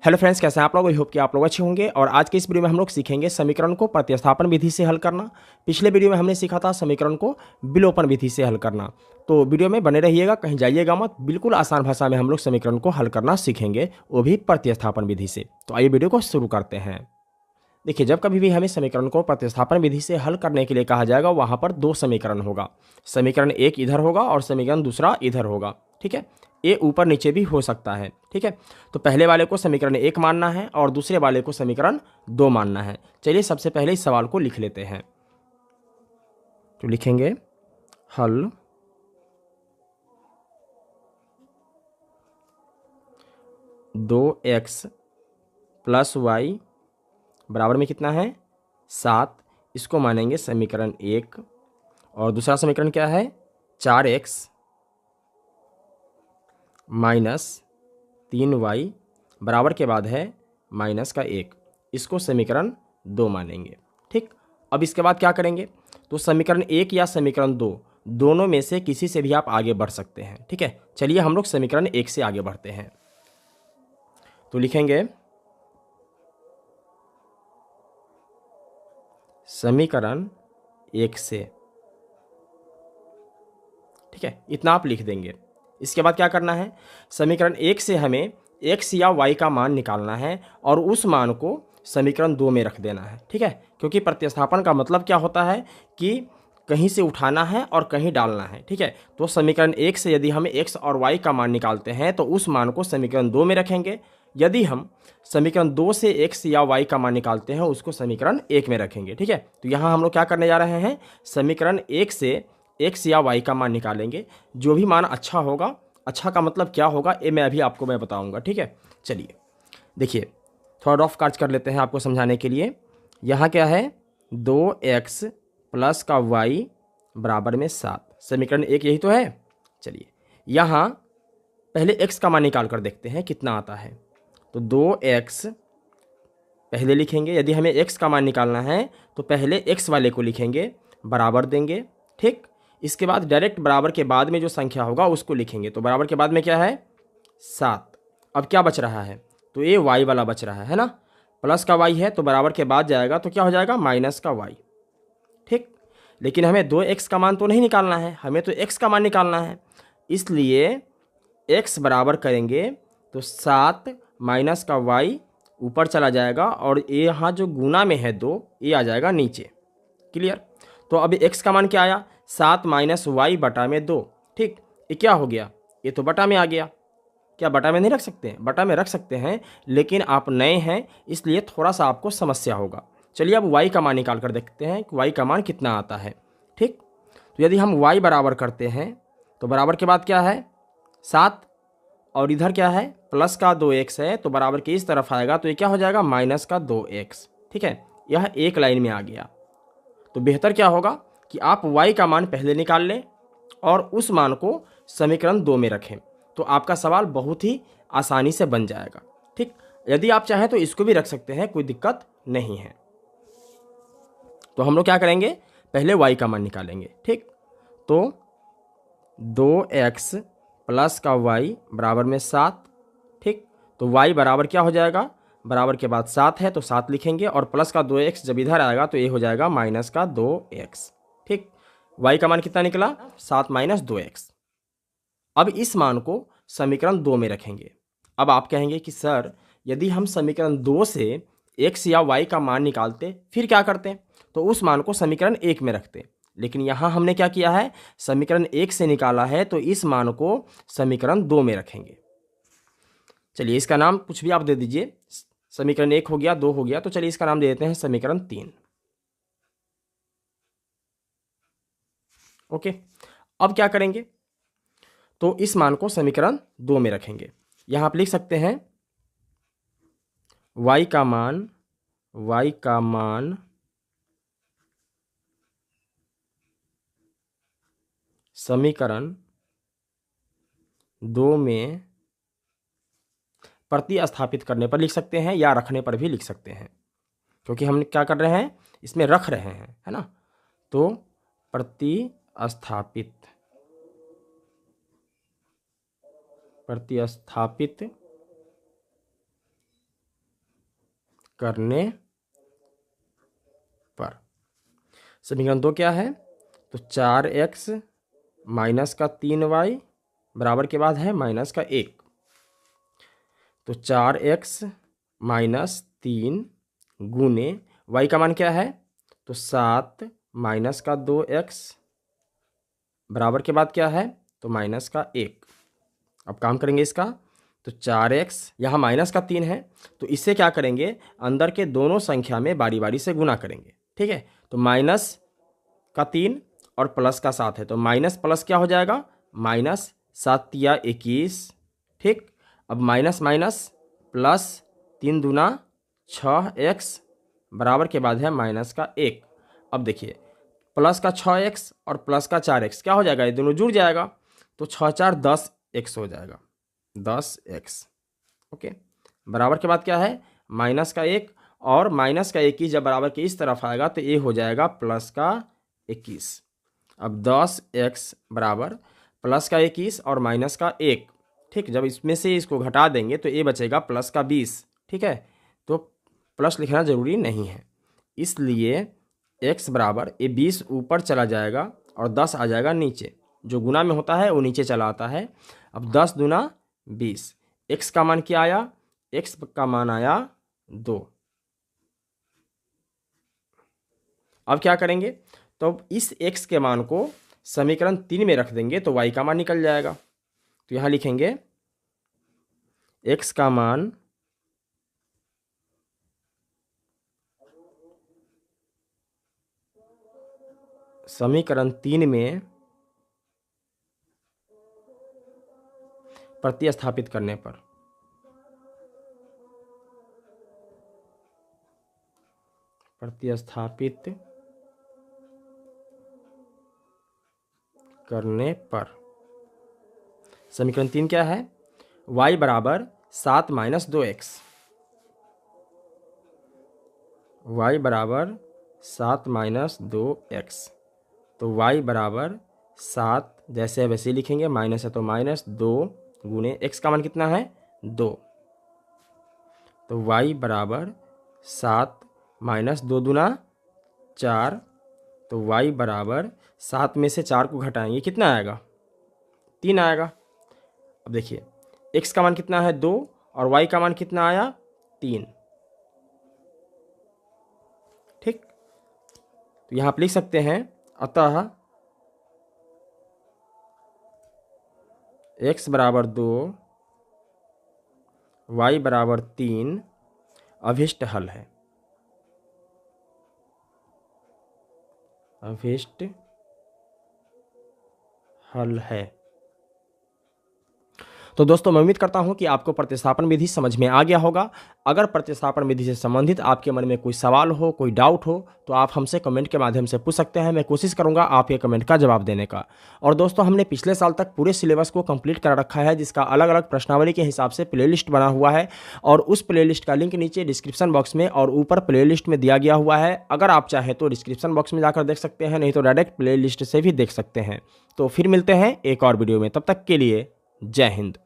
Hello friends, कैसे हैं आप लोग। आई होप कि आप लोग अच्छे होंगे। और आज के इस वीडियो में हम लोग सीखेंगे समीकरण को प्रतिस्थापन विधि से हल करना। पिछले वीडियो में हमने सीखा था समीकरण को विलोपन विधि से हल करना। तो वीडियो में बने रहिएगा, कहीं जाइएगा मत। बिल्कुल आसान भाषा में हम लोग समीकरण को हल करना सीखेंगे, वो भी प्रतिस्थापन विधि से। तो आइए वीडियो को शुरू करते हैं। देखिए, जब कभी भी हमें समीकरण को प्रतिस्थापन विधि से हल करने के लिए कहा जाएगा, वहाँ पर दो समीकरण होगा। समीकरण एक इधर होगा और समीकरण दूसरा इधर होगा। ठीक है, ये ऊपर नीचे भी हो सकता है। ठीक है, तो पहले वाले को समीकरण एक मानना है और दूसरे वाले को समीकरण दो मानना है। चलिए सबसे पहले इस सवाल को लिख लेते हैं। तो लिखेंगे हल 2x + y बराबर में कितना है 7। इसको मानेंगे समीकरण एक। और दूसरा समीकरण क्या है 4x - 3y बराबर के बाद है -1। इसको समीकरण दो मानेंगे। ठीक, अब इसके बाद क्या करेंगे, तो समीकरण एक या समीकरण दो, दोनों में से किसी से भी आप आगे बढ़ सकते हैं। ठीक है, चलिए हम लोग समीकरण एक से आगे बढ़ते हैं। तो लिखेंगे समीकरण एक से। ठीक है, इतना आप लिख देंगे। इसके बाद क्या करना है, समीकरण एक से हमें x या y का मान निकालना है और उस मान को समीकरण दो में रख देना है। ठीक है, क्योंकि प्रतिस्थापन का मतलब क्या होता है कि कहीं से उठाना है और कहीं डालना है। ठीक है, तो समीकरण एक से यदि हम x और y का मान निकालते हैं तो उस मान को समीकरण दो में रखेंगे। यदि हम समीकरण दो से x या y का मान निकालते हैं उसको समीकरण एक में रखेंगे। ठीक है, तो यहाँ हम लोग क्या करने जा रहे हैं, समीकरण एक से x या y का मान निकालेंगे। जो भी मान अच्छा होगा, अच्छा का मतलब क्या होगा ये मैं अभी आपको बताऊंगा। ठीक है, चलिए देखिए, थोड़ा रफ काज कर लेते हैं आपको समझाने के लिए। यहाँ क्या है 2x + का y बराबर में 7। समीकरण एक यही तो है। चलिए यहाँ पहले x का मान निकाल कर देखते हैं कितना आता है। तो 2x पहले लिखेंगे, यदि हमें x का मान निकालना है तो पहले x वाले को लिखेंगे, बराबर देंगे। ठीक, इसके बाद डायरेक्ट बराबर के बाद में जो संख्या होगा उसको लिखेंगे। तो बराबर के बाद में क्या है 7। अब क्या बच रहा है, तो ये y वाला बच रहा है ना, प्लस का y है तो बराबर के बाद जाएगा तो क्या हो जाएगा माइनस का y। ठीक, लेकिन हमें 2x का मान तो नहीं निकालना है, हमें तो x का मान निकालना है। इसलिए x बराबर करेंगे तो 7 माइनस का y ऊपर चला जाएगा और ये यहाँ जो गुना में है 2 ये आ जाएगा नीचे। क्लियर, तो अभी x का मान क्या आया 7 - y बटा में 2। ठीक, ये क्या हो गया, ये तो बटा में आ गया। क्या बटा में नहीं रख सकते हैं, बटा में रख सकते हैं, लेकिन आप नए हैं इसलिए थोड़ा सा आपको समस्या होगा। चलिए अब y का मान निकाल कर देखते हैं कि y का मान कितना आता है। ठीक, तो यदि हम y बराबर करते हैं तो बराबर के बाद क्या है 7 और इधर क्या है प्लस का 2x है, तो बराबर के इस तरफ आएगा तो ये क्या हो जाएगा माइनस का 2x। ठीक है, यह एक लाइन में आ गया। तो बेहतर क्या होगा कि आप y का मान पहले निकाल लें और उस मान को समीकरण दो में रखें, तो आपका सवाल बहुत ही आसानी से बन जाएगा। ठीक, यदि आप चाहें तो इसको भी रख सकते हैं, कोई दिक्कत नहीं है। तो हम लोग क्या करेंगे, पहले y का मान निकालेंगे। ठीक, तो 2x + का y बराबर में 7। ठीक, तो y बराबर क्या हो जाएगा, बराबर के बाद 7 है तो 7 लिखेंगे और प्लस का 2x जब इधर आएगा तो ये हो जाएगा माइनस का 2x। ठीक, y का मान कितना निकला 7 - 2x। अब इस मान को समीकरण दो में रखेंगे। अब आप कहेंगे कि सर यदि हम समीकरण दो से x या y का मान निकालते फिर क्या करते, तो उस मान को समीकरण एक में रखते। लेकिन यहाँ हमने क्या किया है, समीकरण एक से निकाला है तो इस मान को समीकरण दो में रखेंगे। चलिए इसका नाम कुछ भी आप दे दीजिए, समीकरण एक हो गया, दो हो गया, तो चलिए इसका नाम दे देते हैं समीकरण 3। ओके, अब क्या करेंगे, तो इस मान को समीकरण दो में रखेंगे। यहां आप लिख सकते हैं y का मान समीकरण दो में प्रतिस्थापित करने पर लिख सकते हैं या रखने पर भी लिख सकते हैं, क्योंकि हम क्या कर रहे हैं इसमें रख रहे हैं, है ना। तो प्रतिस्थापित करने पर। समीकरण 2 क्या है? तो 4x माइनस का 3y बराबर के बाद है माइनस का 1। तो 4x माइनस 3 गुने y का मान क्या है? तो 7 माइनस का 2x बराबर के बाद क्या है? तो माइनस का 1। अब काम करेंगे इसका। तो 4x यहाँ माइनस का 3 है, तो इससे क्या करेंगे? अंदर के दोनों संख्या में बारी बारी से गुना करेंगे। ठीक है, तो माइनस का 3 और प्लस का 7 है, तो माइनस प्लस क्या हो जाएगा? माइनस 7 तिया 21। ठीक, अब माइनस माइनस प्लस 3 दूना 6x बराबर के बाद है माइनस का 1। अब देखिए, प्लस का 6x और प्लस का 4x क्या हो जाएगा? ये दोनों जुड़ जाएगा, तो 6 4 10x हो जाएगा, 10x। ओके, बराबर के बाद क्या है? माइनस का 1 और माइनस का 21 जब बराबर के इस तरफ आएगा तो ये हो जाएगा प्लस का 21। अब 10x बराबर प्लस का 21 और माइनस का 1। ठीक, जब इसमें से इसको घटा देंगे तो ये बचेगा प्लस का 20। ठीक है, तो प्लस लिखना ज़रूरी नहीं है, इसलिए x बराबर ये 20 ऊपर चला जाएगा और 10 आ जाएगा नीचे। जो गुना में होता है वो नीचे चला आता है। अब 10 दूना 20। x का मान क्या आया? x का मान आया 2। अब क्या करेंगे? तो इस x के मान को समीकरण 3 में रख देंगे तो y का मान निकल जाएगा। तो यहाँ लिखेंगे x का मान समीकरण 3 में प्रतिस्थापित करने पर समीकरण 3 क्या है? y बराबर 7 माइनस 2x। y बराबर 7 माइनस 2x, तो y बराबर 7 जैसे है वैसे ही लिखेंगे, माइनस है तो माइनस 2 गुने x का मान कितना है? 2। तो y बराबर 7 माइनस 2 दूना 4, तो y बराबर 7 में से 4 को घटाएंगे कितना आएगा? 3 आएगा। अब देखिए, x का मान कितना है? 2 और y का मान कितना आया? 3। ठीक, तो यहाँ आप लिख सकते हैं, अतः x बराबर 2 y बराबर 3 अभिष्ट हल है। अभिष्ट हल है। तो दोस्तों, मैं उम्मीद करता हूं कि आपको प्रतिस्थापन विधि समझ में आ गया होगा। अगर प्रतिस्थापन विधि से संबंधित आपके मन में कोई सवाल हो, कोई डाउट हो, तो आप हमसे कमेंट के माध्यम से पूछ सकते हैं। मैं कोशिश करूंगा आपके कमेंट का जवाब देने का। और दोस्तों, हमने पिछले साल तक पूरे सिलेबस को कंप्लीट कर रखा है, जिसका अलग अलग प्रश्नावली के हिसाब से प्लेलिस्ट बना हुआ है, और उस प्लेलिस्ट का लिंक नीचे डिस्क्रिप्शन बॉक्स में और ऊपर प्लेलिस्ट में दिया गया हुआ है। अगर आप चाहें तो डिस्क्रिप्शन बॉक्स में जाकर देख सकते हैं, नहीं तो डायरेक्ट प्लेलिस्ट से भी देख सकते हैं। तो फिर मिलते हैं एक और वीडियो में, तब तक के लिए जय हिंद।